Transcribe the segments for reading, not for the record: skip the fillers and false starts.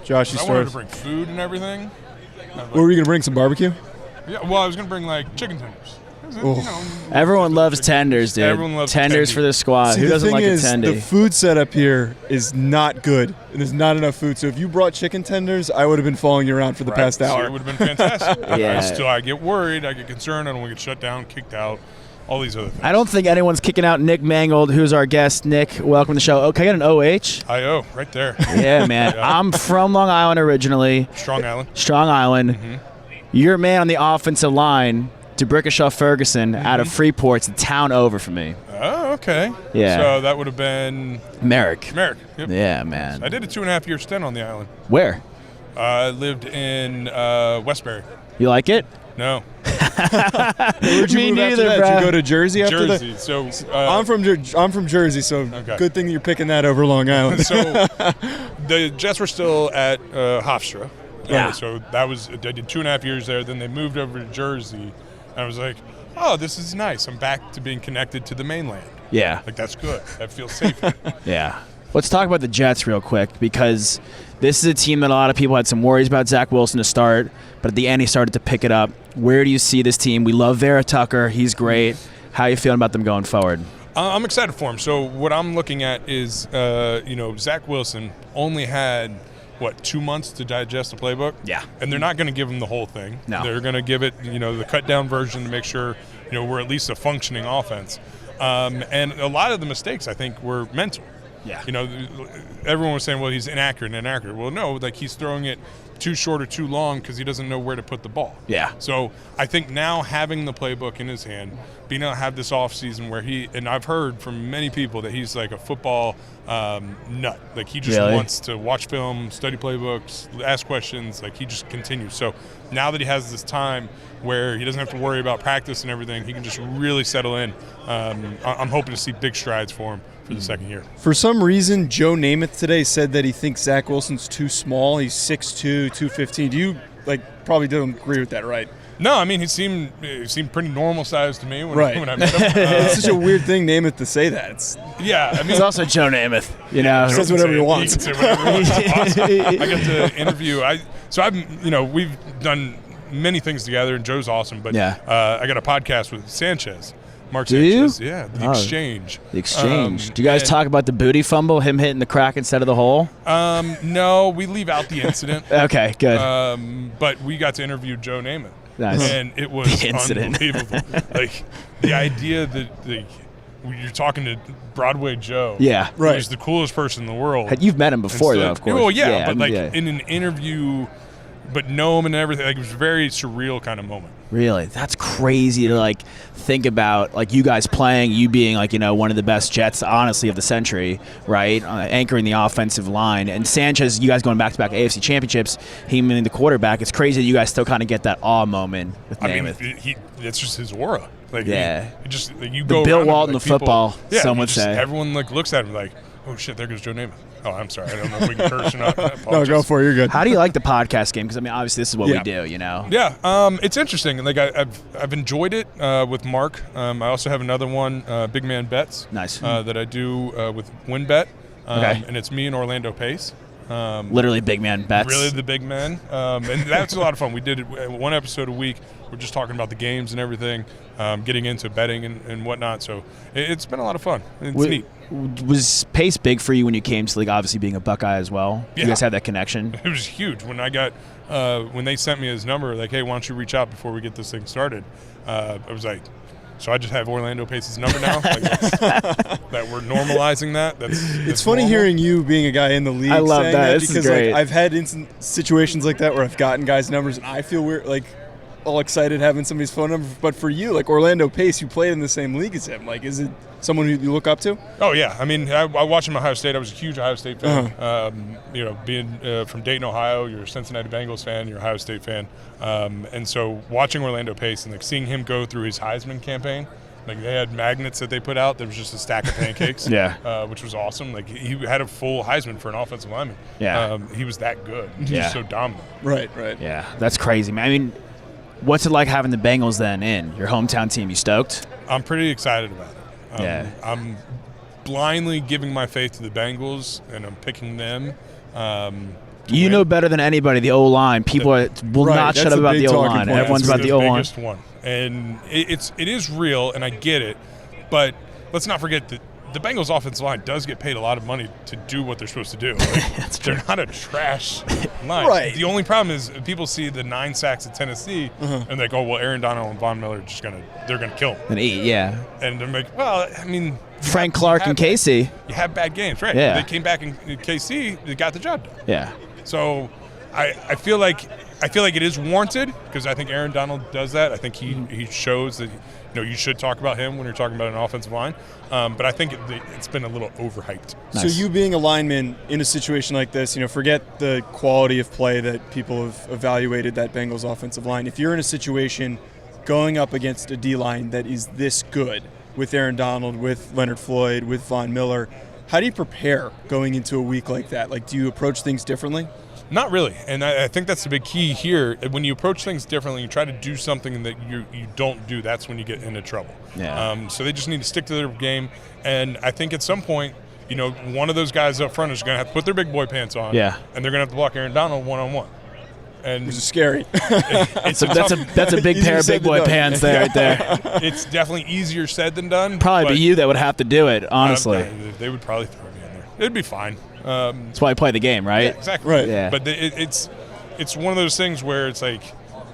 Josh, you I wanted to bring food and everything. Were we going to bring some barbecue? Yeah, well, I was going to bring, like, chicken tenders. Everyone loves tenders, dude. Everyone loves tenders for the squad. See, Who doesn't like a tendy? The food setup here is not good. And there's not enough food. So if you brought chicken tenders, I would have been following you around for the past hour. It would have been fantastic. Yeah. I get worried. I get concerned. I don't want to get shut down, kicked out, all these other things. I don't think anyone's kicking out Nick Mangold, who's our guest. Nick, welcome to the show. Oh, can I get an OH? I-O, right there. Yeah, man. Yeah. I'm from Long Island originally. Strong Island. Strong Island. Mm-hmm. Your man on the offensive line, DeBrickashaw Ferguson, out of Freeport's a town over for me. Oh, okay. Yeah. So that would have been Merrick. Yep. Yeah, man. I did a 2.5-year stint on the island. Where? I lived in Westbury. You like it? No. Where'd you Me move neither, after that? bro. Did you go to Jersey after Jersey. that? So I'm from Jersey, so okay. Good thing you're picking that over Long Island. So the Jets were still at Hofstra. Yeah. So I did 2.5 years there. Then they moved over to Jersey. And I was like, oh, this is nice. I'm back to being connected to the mainland. Yeah. Like, that's good. That feels safe. Yeah. Let's talk about the Jets real quick, because this is a team that a lot of people had some worries about Zach Wilson to start, but at the end he started to pick it up. Where do you see this team? We love Vera Tucker. He's great. How are you feeling about them going forward? I'm excited for him. So what I'm looking at is, Zach Wilson only had, 2 months to digest the playbook? Yeah. And they're not going to give him the whole thing. No. They're going to give it, the cut-down version to make sure, we're at least a functioning offense. And a lot of the mistakes, I think, were mental. Yeah. Everyone was saying, well, he's inaccurate. Well, no, he's throwing it too short or too long because he doesn't know where to put the ball. Yeah. So I think now having the playbook in his hand, being able to have this offseason where and I've heard from many people that he's like a football nut. Like, he just wants to watch film, study playbooks, ask questions. Like, he just continues. So now that he has this time where he doesn't have to worry about practice and everything, he can just really settle in. I'm hoping to see big strides for him for the second year. For some reason, Joe Namath today said that he thinks Zach Wilson's too small. He's 6'2", 215. Do you probably don't agree with that, right? No, I mean, he seemed pretty normal sized to me when I met him. It's such a weird thing, Namath, to say that. Yeah, I mean, It's also Joe Namath. He says whatever he wants. He can say whatever he wants. Awesome. I got to interview. We've done many things together, and Joe's awesome. But I got a podcast with Sanchez. Mark Sanchez. Yeah, The Exchange. The Exchange. Do you guys talk about the booty fumble, him hitting the crack instead of the hole? No, we leave out the incident. Okay, good. But we got to interview Joe Namath. Nice. And it was unbelievable. Like, the idea that you're talking to Broadway Joe. Yeah. Right. Who's the coolest person in the world. You've met him before, though, of course. Well, yeah, but in an interview, but know him and everything. Like, it was a very surreal kind of moment. Really? That's crazy to, think about, you guys playing, you being, one of the best Jets, honestly, of the century, right? Anchoring the offensive line. And Sanchez, you guys going back-to-back AFC championships, him being the quarterback. It's crazy that you guys still kind of get that awe moment with Namath. I mean, it's just his aura. You the go Bill around Walton and, of football, yeah, some would say. Everyone, looks at him like, oh, shit, there goes Joe Namath. Oh, I'm sorry. I don't know if we can curse or not. No, go for it. You're good. How do you like the podcast game? Because, obviously this is what we do, Yeah, it's interesting. I've enjoyed it with Mark. I also have another one, Big Man Bets. Nice. That I do with WinBet. Okay. And it's me and Orlando Pace. Literally big man bets. Really the big man. And that's a lot of fun. We did it one episode a week. We're just talking about the games and everything, getting into betting and whatnot. So it's been a lot of fun. It's neat. Was Pace big for you when you came to obviously being a Buckeye as well? Yeah. You guys had that connection? It was huge. When I got when they sent me his number, like, hey, why don't you reach out before we get this thing started? I was like, so I just have Orlando Pace's number now? That we're normalizing that? It's funny hearing you being a guy in the league. I love saying that. Because great. I've had situations like that where I've gotten guys' numbers and I feel weird, all excited having somebody's phone number. But for you, Orlando Pace, you played in the same league as him. Is it someone who you look up to? Oh, yeah. I mean, I watched him at Ohio State. I was a huge Ohio State fan. Being from Dayton, Ohio, you're a Cincinnati Bengals fan, you're a Ohio State fan. And so watching Orlando Pace and seeing him go through his Heisman campaign, they had magnets that they put out. There was just a stack of pancakes, which was awesome. He had a full Heisman for an offensive lineman. Yeah. He was that good. He was so dominant. Right. Yeah, that's crazy, man. I mean, what's it like having the Bengals then in your hometown team? You stoked? I'm pretty excited about it. I'm blindly giving my faith to the Bengals, and I'm picking them. You win. know better than anybody the O-line. People will Right, not that's shut up a about big the talking O-line. point. Everyone's It's about the O-line. biggest one, and it is real, and I get it. But let's not forget that the Bengals offensive line does get paid a lot of money to do what they're supposed to do. Like, That's true. they're not a trash line. Right. The only problem is people see the 9 sacks at Tennessee, and they go, well, Aaron Donald and Von Miller are just they're gonna kill him. An 8, yeah. And they're like, well, I mean, Frank Clark and Casey. You have bad games, right? Yeah. They came back in KC, they got the job done. Yeah. So I feel like it is warranted because I think Aaron Donald does that. I think he shows that you should talk about him when you're talking about an offensive line. But I think it's been a little overhyped. So Nice. you being a lineman in a situation like this, forget the quality of play that people have evaluated that Bengals offensive line. If you're in a situation going up against a D-line that is this good with Aaron Donald, with Leonard Floyd, with Von Miller, how do you prepare going into a week like that? Like, do you approach things differently? Not really, and I think that's the big key here. When you approach things differently, you try to do something that you don't do, that's when you get into trouble. Yeah. So they just need to stick to their game, and I think at some point, one of those guys up front is going to have to put their big boy pants on, Yeah. and they're going to have to block Aaron Donald one-on-one. And Which is scary. it's That's a big Easier pair of said big than boy done. pants there, right there. it's definitely easier said than done. Probably but, be you that would have to do it, honestly. they would probably throw me in there. It'd be fine. That's why I play the game, right? Yeah, exactly. Right. Yeah. But it's one of those things where it's like,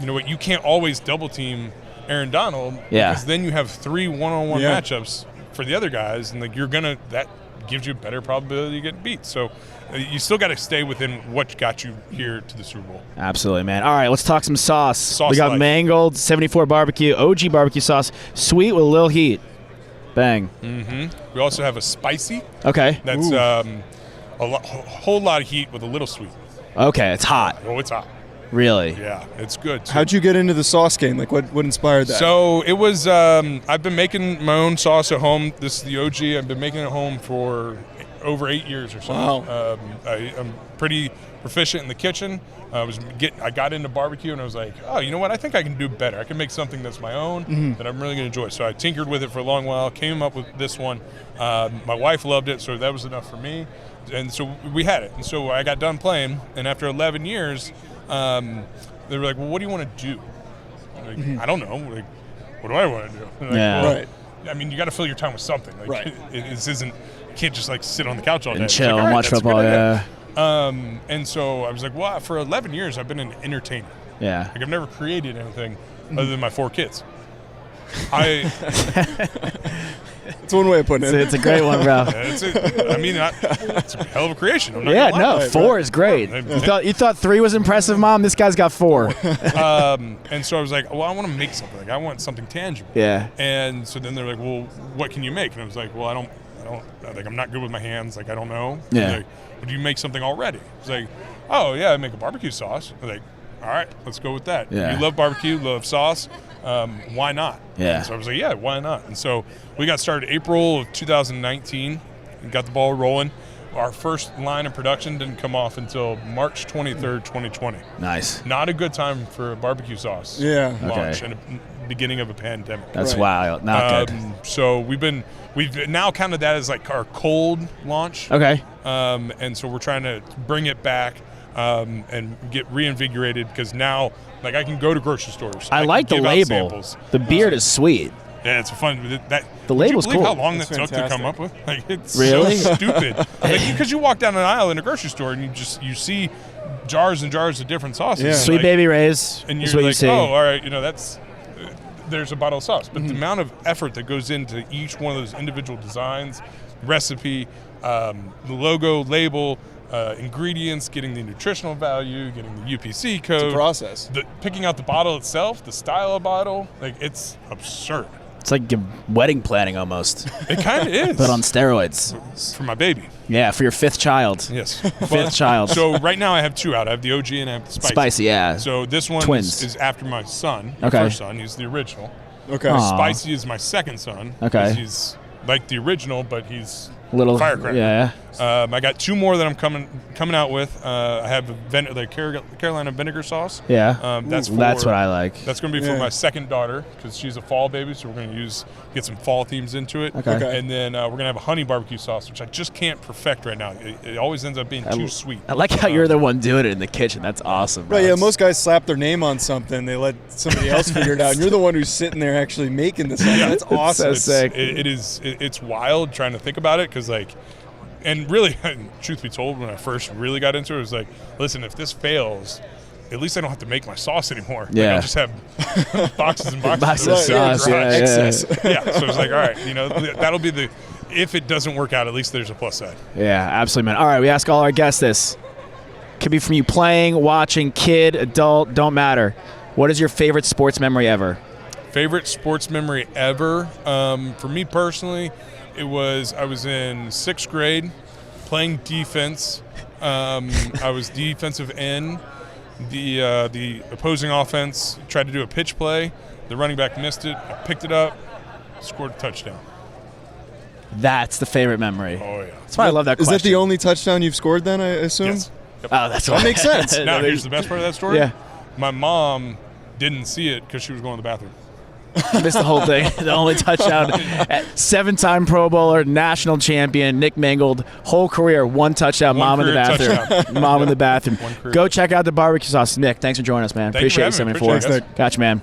what, you can't always double team Aaron Donald because then you have 3 one-on-one matchups for the other guys, and that gives you a better probability of getting beat. So you still got to stay within what got you here to the Super Bowl. Absolutely, man. All right, let's talk some sauce. Sauce We got life. Mangold 74 barbecue, OG barbecue sauce, sweet with a little heat. Bang. We also have a spicy. Okay. That's a whole lot of heat with a little sweet. Okay, it's hot. Oh, it's hot. Really? Yeah, it's good. How'd you get into the sauce game? Like, what inspired that? So it was. I've been making my own sauce at home. This is the OG. I've been making it at home for over 8 years or so. Wow. I'm pretty proficient in the kitchen. I got into barbecue and I was like, oh, you know what? I think I can do better. I can make something that's my own that I'm really going to enjoy. So I tinkered with it for a long while. Came up with this one. My wife loved it, so that was enough for me. And so we had it. And so I got done playing, and after 11 years, they were like, well, what do you want to do? I'm like, I don't know. Like, what do I want to do? Like, Yeah. well, Right. I mean, you got to fill your time with something. Like, Right. This isn't. You can't just like sit on the couch all day And It's chill like, all and right, watch that's a good football, idea. yeah. And so I was like, well, for 11 years, I've been an entertainer. Yeah. Like, I've never created anything Mm-hmm. other than my 4 kids. It's one way of putting it. It's a great one, bro. It's a hell of a creation. I'm not Yeah, gonna lie. no, 4 is great. You thought 3 was impressive, Mom? This guy's got 4. And so I was like, well, I want to make something. Like, I want something tangible. Yeah. And so then they're like, well, what can you make? And I was like, well, I don't, like, I'm not good with my hands. Like, I don't know. Yeah. And like, well, do you make something already? I was like, oh, yeah, I make a barbecue sauce. I was like, all right, let's go with that. Yeah. You love barbecue, love sauce. Why not? Yeah. And so I was like, yeah, why not? And so we got started April of 2019 and got the ball rolling. Our first line of production didn't come off until March 23rd, 2020. Nice. Not a good time for a barbecue sauce Yeah. launch Okay. in the beginning of a pandemic. That's Right. wild. Not good. So we've now counted that as like our cold launch. Okay. And so we're trying to bring it back and get reinvigorated because now, like, I can go to grocery stores. I can like the give out label. samples. The beard is sweet. Yeah, it's fun. The label's Would you believe cool. how long That's that took to come fantastic. up with? Like, it's Really? so stupid. Because you walk down an aisle in a grocery store and you see jars and jars of different sauces. Yeah. Sweet Like, Baby Ray's and is you're what like, you see. oh, all right, that's there's a bottle of sauce. But the amount of effort that goes into each one of those individual designs, recipe, the logo, label, ingredients, getting the nutritional value, getting the UPC code, It's a process. picking out the bottle itself, the style of bottle, like, it's absurd. It's like your wedding planning almost, It kind of is. but on steroids. For my baby. Yeah, for your 5th child. Yes. 5th child. So right now I have 2 out. I have the OG and I have the spicy. Spicy, yeah. So this one Twins. is after my son, my Okay. first son. He's the original. Okay. Aw. Spicy is my second son. Okay. 'cause he's like the original, but he's Little firecracker. Yeah. I got 2 more that I'm coming out with. I have the Carolina vinegar sauce. Yeah. That's what I like. That's going to be for my second daughter because she's a fall baby, so we're going to get some fall themes into it. Okay. And then we're going to have a honey barbecue sauce, which I just can't perfect right now. It always ends up being too sweet. I like how you're the one doing it in the kitchen. That's awesome. Right, yeah, most guys slap their name on something. They let somebody else figure it out. And you're the one who's sitting there actually making this. Yeah, that's awesome. So sick. It's wild trying to think about it because, like, and really, truth be told, when I first really got into it, it was like, listen, if this fails, at least I don't have to make my sauce anymore. Yeah. Like, I'll just have boxes and boxes of sauce. excess. Yeah, so it's like, all right, that'll be if it doesn't work out, at least there's a plus side. Yeah, absolutely, man. All right, we ask all our guests this. Could be from you playing, watching, kid, adult, don't matter. What is your favorite sports memory ever? Favorite sports memory ever? For me personally, I was in 6th grade playing defense. I was defensive end. The opposing offense tried to do a pitch play. The running back missed it. I picked it up, scored a touchdown. That's the favorite memory. Oh, yeah. That's why I love that question. Is that the only touchdown you've scored then, I assume? Yes. Yep. Oh, that's that makes sense. Now, here's the best part of that story. Yeah. My mom didn't see it because she was going to the bathroom. Missed the whole thing. The only touchdown. 7-time Pro Bowler, national champion, Nick Mangold. Whole career, 1 touchdown. Mom in the bathroom. Mom in the bathroom. Go check out the barbecue sauce. Nick, thanks for joining us, man. Appreciate you, 74. Gotcha, man.